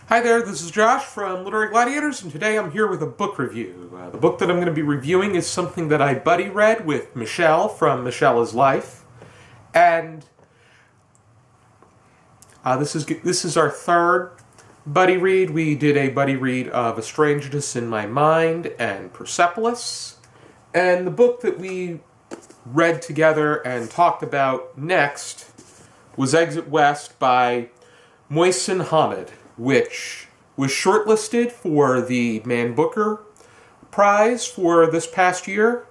Hi there, this is Josh from Literary Gladiators, and today I'm here with a book review. The book that I'm going to be reviewing is something that I buddy read with Michelle from MichEllisLife, and this is our third buddy read. We did a buddy read of A Strangeness in My Mind and Persepolis, and the book that we read together and talked about next was Exit West by Mohsin Hamid, which was shortlisted for the Man Booker Prize for this past year,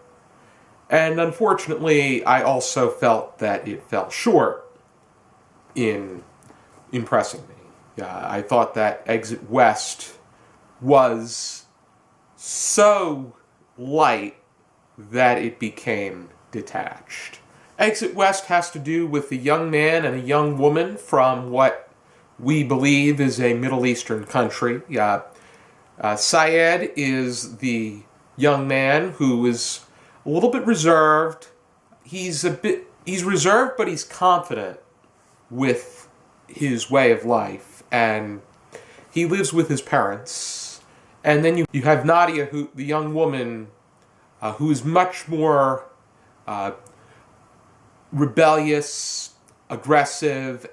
and unfortunately I also felt that it fell short in impressing me. I thought that Exit West was so light that it became detached. Exit West has to do with a young man and a young woman from what we believe is a Middle Eastern country. Syed is the young man who is a little bit reserved. He's reserved, but he's confident with his way of life, and he lives with his parents. And then you have Nadia, the young woman, who is much more rebellious, aggressive,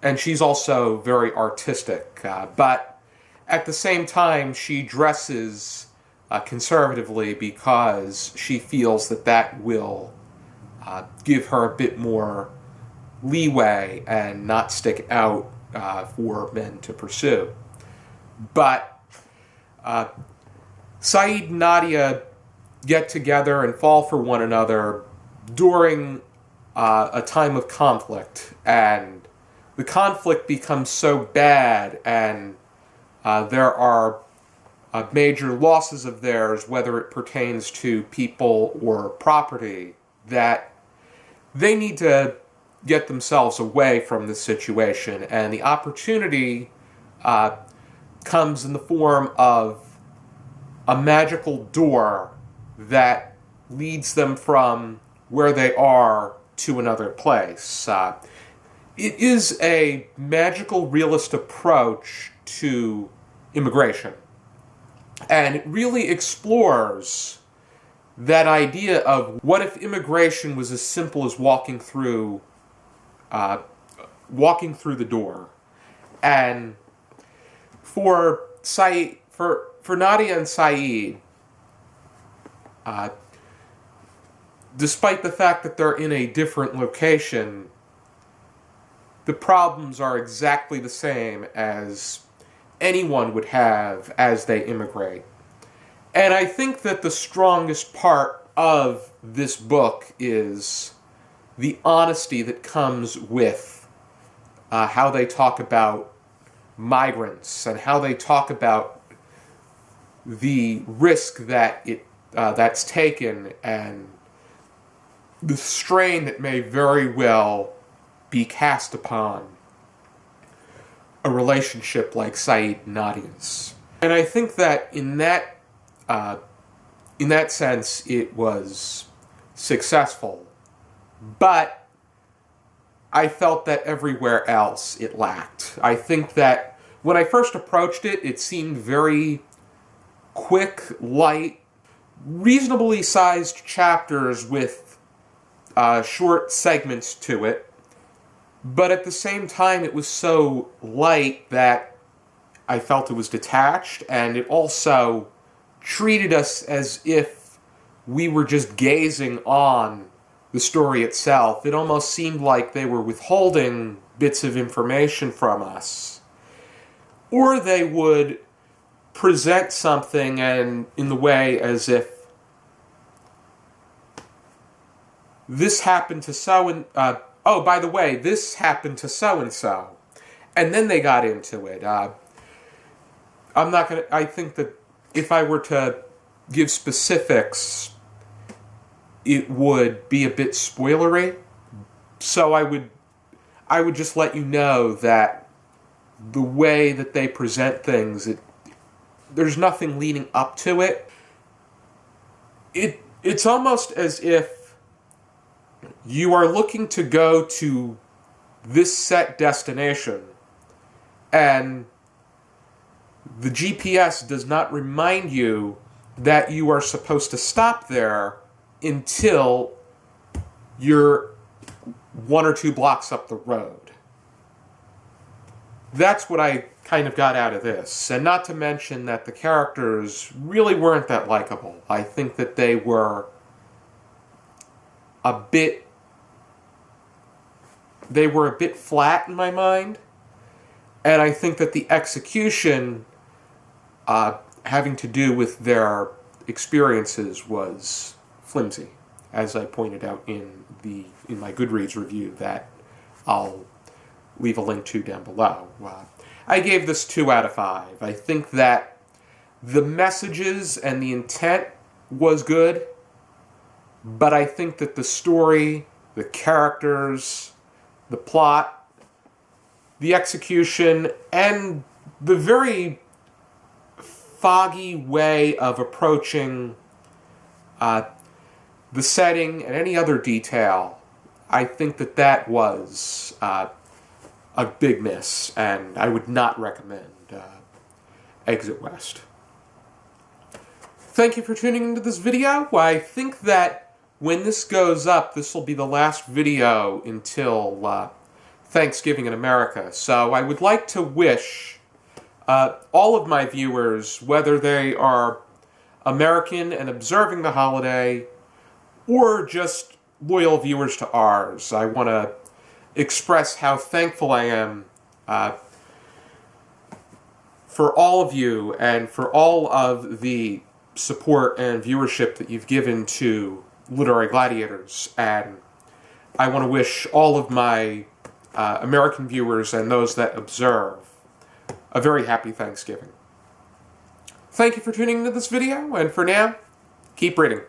and she's also very artistic, but at the same time she dresses conservatively because she feels that will give her a bit more leeway and not stick out for men to pursue. But Saeed and Nadia get together and fall for one another during a time of conflict, and the conflict becomes so bad, and there are major losses of theirs, whether it pertains to people or property, that they need to get themselves away from this situation. And the opportunity comes in the form of a magical door that leads them from where they are to another place. It is a magical realist approach to immigration, and it really explores that idea of what if immigration was as simple as walking through the door. And for Nadia and Saeed, despite the fact that they're in a different location, the problems are exactly the same as anyone would have as they immigrate. And I think that the strongest part of this book is the honesty that comes with how they talk about migrants and how they talk about the risk that that's taken and the strain that may very well be cast upon a relationship like Saeed and Nadia's. And I think that in that sense it was successful, but I felt that everywhere else it lacked. I think that when I first approached it, it seemed very quick, light, reasonably sized chapters with short segments to it. But at the same time, it was so light that I felt it was detached, and it also treated us as if we were just gazing on the story itself. It almost seemed like they were withholding bits of information from us. Or they would present something and in the way as if this happened to oh, by the way, this happened to so-and-so. And then they got into it. I think that if I were to give specifics, it would be a bit spoilery. So I would just let you know that the way that they present things, there's nothing leading up to it. It's almost as if you are looking to go to this set destination, and the GPS does not remind you that you are supposed to stop there until you're 1 or 2 blocks up the road. That's what I kind of got out of this. And not to mention that the characters really weren't that likable. I think that they were a bit flat in my mind. And I think that the execution having to do with their experiences was flimsy, as I pointed out in my Goodreads review that I'll leave a link to down below. I gave this 2 out of 5. I think that the messages and the intent was good, but I think that the story, the characters, the plot, the execution, and the very foggy way of approaching the setting and any other detail, I think that that was a big miss, and I would not recommend Exit West. Thank you for tuning into this video. I think that when this goes up, this will be the last video until Thanksgiving in America. So I would like to wish all of my viewers, whether they are American and observing the holiday, or just loyal viewers to ours, I want to express how thankful I am for all of you and for all of the support and viewership that you've given to Literary Gladiators. And I want to wish all of my American viewers and those that observe a very happy Thanksgiving. Thank you for tuning into this video, and for now, keep reading.